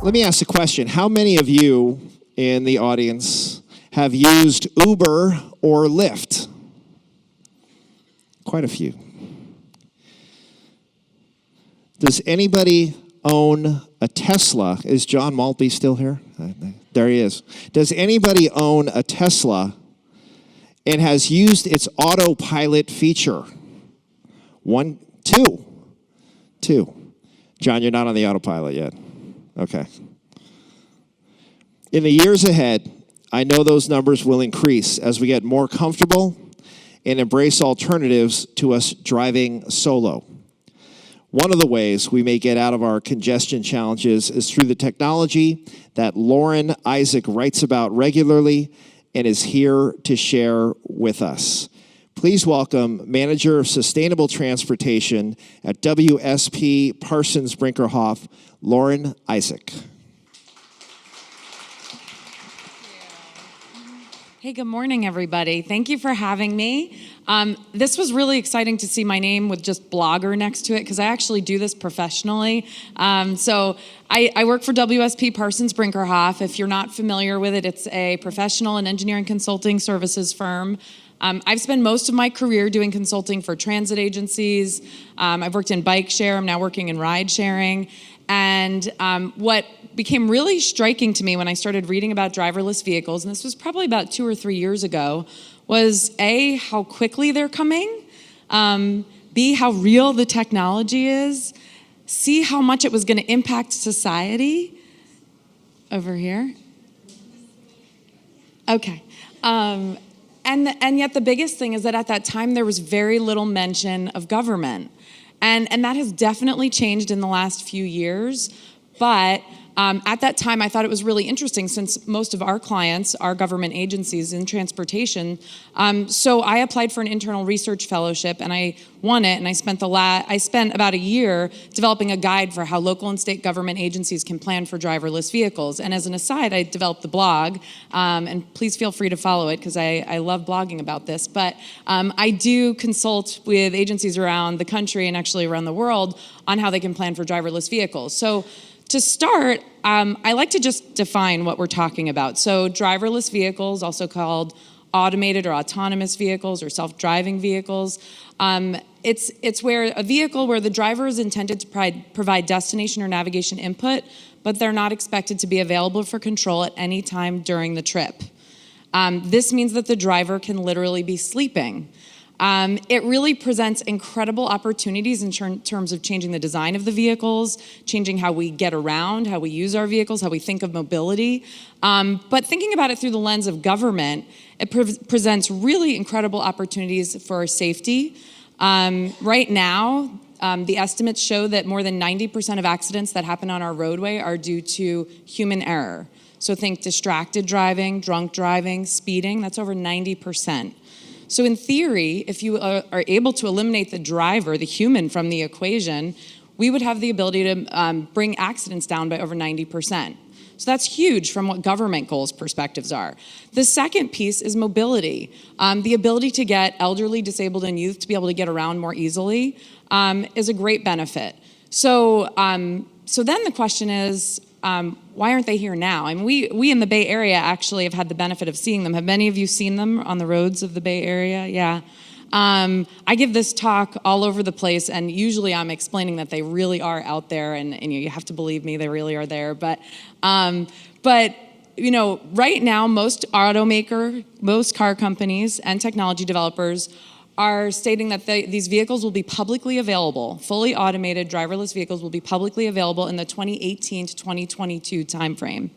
Let me ask a question. How many of you in the audience have used Uber or Lyft? Quite a few. Does anybody own a Tesla? Is John Maltby still here? There he is. Does anybody own a Tesla and has used its autopilot feature? One, two. John, you're not on the autopilot yet. Okay. In the years ahead, I know those numbers will increase as we get more comfortable and embrace alternatives to us driving solo. One of the ways we may get out of our congestion challenges is through the technology that Lauren Isaac writes about regularly and is here to share with us. Please welcome Manager of Sustainable Transportation at WSP Parsons Brinckerhoff, Lauren Isaac. Hey, good morning, everybody. Thank you for having me. This was really exciting to see my name with just blogger next to it because I actually do this professionally. So I work for WSP Parsons Brinckerhoff. If you're not familiar with it, it's a professional and engineering consulting services firm. I've spent most of my career doing consulting for transit agencies. I've worked in bike share. I'm now working in ride sharing. And what became really striking to me when I started reading about driverless vehicles, and this was probably about 2 or 3 years ago, was A, how quickly they're coming, B, how real the technology is, C, how much it was going to impact society. Over here. Okay. And yet the biggest thing is that at that time there was very little mention of government. And that has definitely changed in the last few years. But at that time, I thought it was really interesting since most of our clients are government agencies in transportation. So I applied for an internal research fellowship and I won it. And I spent about a year developing a guide for how local and state government agencies can plan for driverless vehicles. And as an aside, I developed the blog. And please feel free to follow it because I love blogging about this. But I do consult with agencies around the country and actually around the world on how they can plan for driverless vehicles. So to start, I like to just define what we're talking about. So driverless vehicles, also called automated or autonomous vehicles or self-driving vehicles, it's where a vehicle where the driver is intended to provide destination or navigation input, but they're not expected to be available for control at any time during the trip. This means that the driver can literally be sleeping. It really presents incredible opportunities in terms of changing the design of the vehicles, changing how we get around, how we use our vehicles, how we think of mobility. But thinking about it through the lens of government, it presents really incredible opportunities for safety. Right now, the estimates show that more than 90% of accidents that happen on our roadway are due to human error. So think distracted driving, drunk driving, speeding, that's over 90%. So in theory, if you are able to eliminate the driver, the human, from the equation, we would have the ability to bring accidents down by over 90%. So that's huge from what government goals perspectives are. The second piece is mobility. The ability to get elderly, disabled, and youth to be able to get around more easily is a great benefit. So then the question is, why aren't they here now? I mean, we in the Bay Area actually have had the benefit of seeing them. Have many of you seen them on the roads of the Bay Area? Yeah. I give this talk all over the place, and usually I'm explaining that they really are out there, and you have to believe me, they really are there. But you know, right now, most car companies and technology developers are stating that these vehicles will be publicly available. Fully automated driverless vehicles will be publicly available in the 2018 to 2022 timeframe.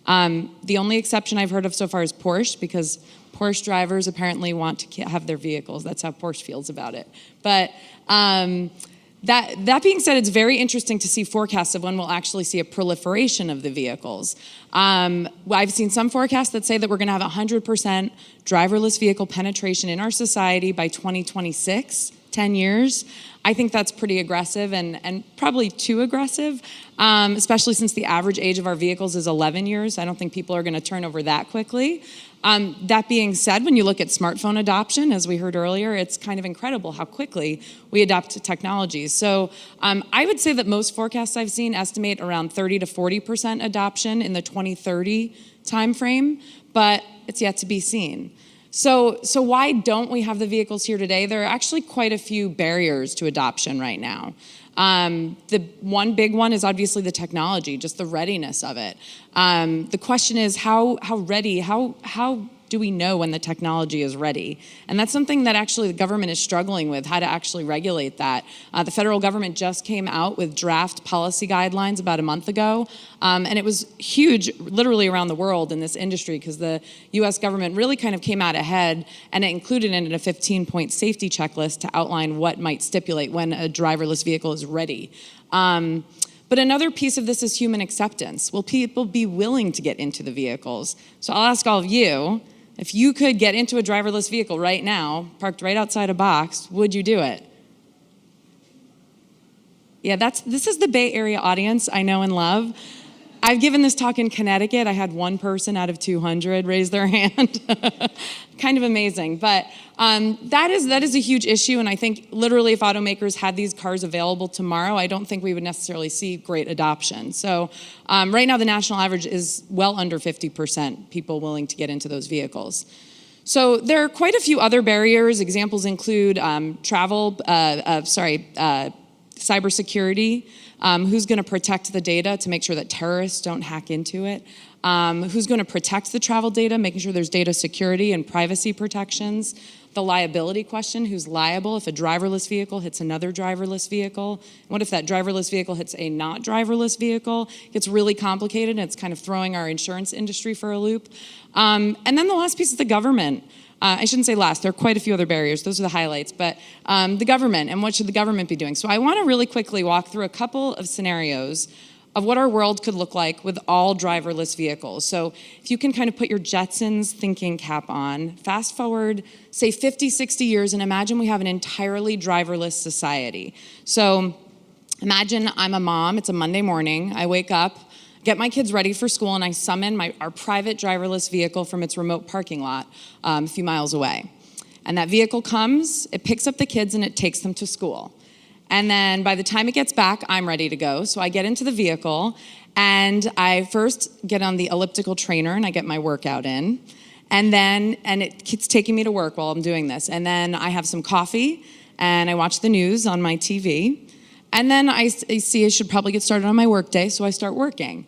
The only exception I've heard of so far is Porsche, because Porsche drivers apparently want to have their vehicles. That's how Porsche feels about it. But that being said, it's very interesting to see forecasts of when we'll actually see a proliferation of the vehicles. I've seen some forecasts that say that we're going to have 100% driverless vehicle penetration in our society by 2026. 10 years. I think that's pretty aggressive and probably too aggressive, especially since the average age of our vehicles is 11 years. I don't think people are going to turn over that quickly. That being said, when you look at smartphone adoption, as we heard earlier, it's kind of incredible how quickly we adapt to technologies. So I would say that most forecasts I've seen estimate around 30 to 40% adoption in the 2030 timeframe, but it's yet to be seen. So why don't we have the vehicles here today? There are actually quite a few barriers to adoption right now. The one big one is obviously the technology, just the readiness of it. The question is how ready, how do we know when the technology is ready? And that's something that actually the government is struggling with, how to actually regulate that. The federal government just came out with draft policy guidelines about a month ago, and it was huge literally around the world in this industry because the US government really kind of came out ahead, and it included in it a 15-point safety checklist to outline what might stipulate when a driverless vehicle is ready. But another piece of this is human acceptance. Will people be willing to get into the vehicles? So I'll ask all of you, if you could get into a driverless vehicle right now, parked right outside a box, would you do it? Yeah, this is the Bay Area audience I know and love. I've given this talk in Connecticut. I had one person out of 200 raise their hand. Kind of amazing. But that is a huge issue, and I think literally if automakers had these cars available tomorrow, I don't think we would necessarily see great adoption. So right now the national average is well under 50% people willing to get into those vehicles. So there are quite a few other barriers. Examples include cybersecurity. Who's going to protect the data to make sure that terrorists don't hack into it? Who's going to protect the travel data, making sure there's data security and privacy protections? The liability question, who's liable if a driverless vehicle hits another driverless vehicle? What if that driverless vehicle hits a not driverless vehicle? It gets really complicated, and it's kind of throwing our insurance industry for a loop. And then the last piece is the government. I shouldn't say last, there are quite a few other barriers, those are the highlights, but the government, and what should the government be doing? So I want to really quickly walk through a couple of scenarios of what our world could look like with all driverless vehicles. So if you can kind of put your Jetsons thinking cap on, fast forward, say 50, 60 years, and imagine we have an entirely driverless society. So imagine I'm a mom, it's a Monday morning, I wake up, get my kids ready for school, and I summon our private driverless vehicle from its remote parking lot a few miles away. And that vehicle comes, it picks up the kids, and it takes them to school. And then by the time it gets back, I'm ready to go. So I get into the vehicle, and I first get on the elliptical trainer, and I get my workout in. And it's taking me to work while I'm doing this. And then I have some coffee, and I watch the news on my TV. And then I see I should probably get started on my workday, so I start working.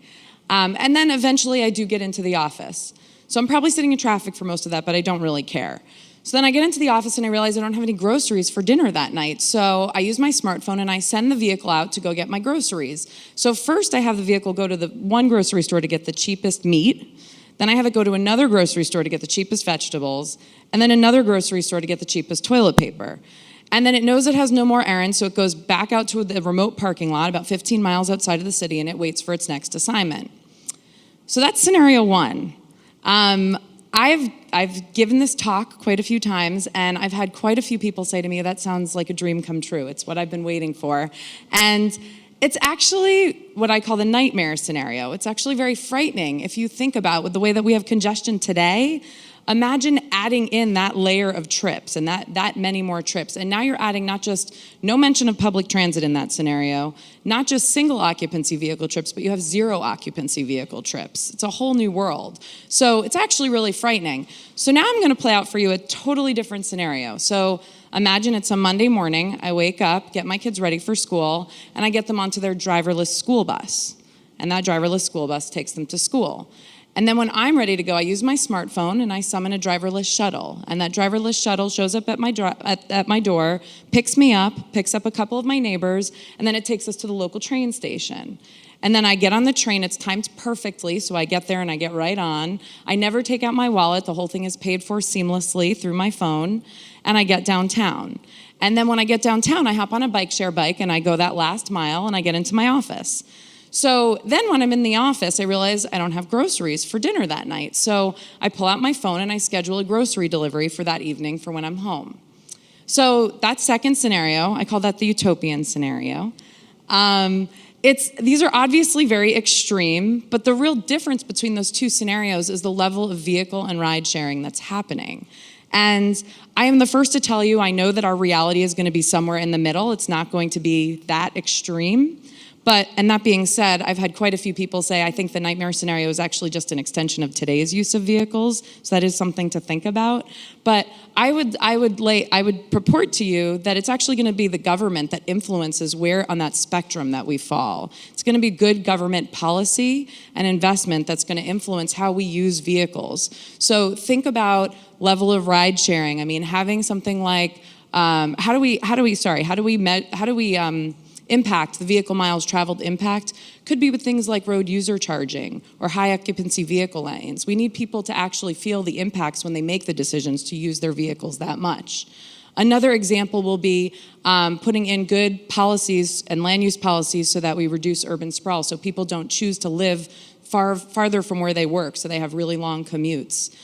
And then eventually I do get into the office. So I'm probably sitting in traffic for most of that, but I don't really care. So then I get into the office and I realize I don't have any groceries for dinner that night. So I use my smartphone and I send the vehicle out to go get my groceries. So first I have the vehicle go to the one grocery store to get the cheapest meat. Then I have it go to another grocery store to get the cheapest vegetables. And then another grocery store to get the cheapest toilet paper. And then it knows it has no more errands, so it goes back out to the remote parking lot about 15 miles outside of the city, and it waits for its next assignment. So that's scenario one. I've given this talk quite a few times, and I've had quite a few people say to me, that sounds like a dream come true. It's what I've been waiting for. And it's actually what I call the nightmare scenario. It's actually very frightening if you think about with the way that we have congestion today. Imagine adding in that layer of trips and that many more trips. And now you're adding not just no mention of public transit in that scenario, not just single occupancy vehicle trips, but you have zero occupancy vehicle trips. It's a whole new world. So it's actually really frightening. So now I'm going to play out for you a totally different scenario. So imagine it's a Monday morning. I wake up, get my kids ready for school, and I get them onto their driverless school bus. And that driverless school bus takes them to school. And then when I'm ready to go, I use my smartphone and I summon a driverless shuttle. And that driverless shuttle shows up at my door, picks me up, picks up a couple of my neighbors, and then it takes us to the local train station. And then I get on the train, it's timed perfectly, so I get there and I get right on. I never take out my wallet, the whole thing is paid for seamlessly through my phone, and I get downtown. And then when I get downtown, I hop on a bike share bike and I go that last mile and I get into my office. So then when I'm in the office, I realize I don't have groceries for dinner that night. So I pull out my phone and I schedule a grocery delivery for that evening for when I'm home. So that second scenario, I call that the utopian scenario. These are obviously very extreme, but the real difference between those two scenarios is the level of vehicle and ride sharing that's happening. And I am the first to tell you, I know that our reality is going to be somewhere in the middle. It's not going to be that extreme. And that being said, I've had quite a few people say, I think the nightmare scenario is actually just an extension of today's use of vehicles. So that is something to think about. But I would purport to you that it's actually going to be the government that influences where on that spectrum that we fall. It's going to be good government policy and investment that's going to influence how we use vehicles. So think about level of ride sharing. I mean, having something like, how do we impact, the vehicle miles traveled impact, could be with things like road user charging or high occupancy vehicle lanes. We need people to actually feel the impacts when they make the decisions to use their vehicles that much. Another example will be putting in good policies and land use policies so that we reduce urban sprawl, so people don't choose to live farther from where they work, so they have really long commutes.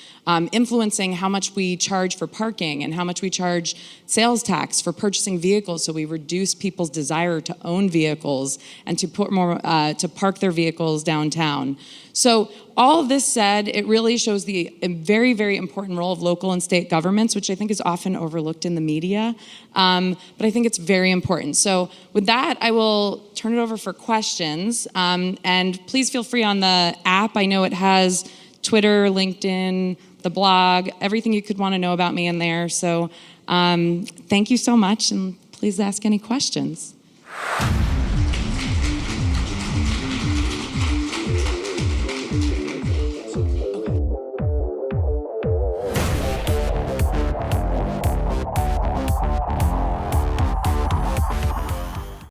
Influencing how much we charge for parking and how much we charge sales tax for purchasing vehicles, so we reduce people's desire to own vehicles and to put more to park their vehicles downtown. So all of this said, it really shows the very, very important role of local and state governments, which I think is often overlooked in the media, but I think it's very important. So with that, I will turn it over for questions, and please feel free on the app. I know it has Twitter, LinkedIn, the blog, everything you could want to know about me in there. So thank you so much, and please ask any questions.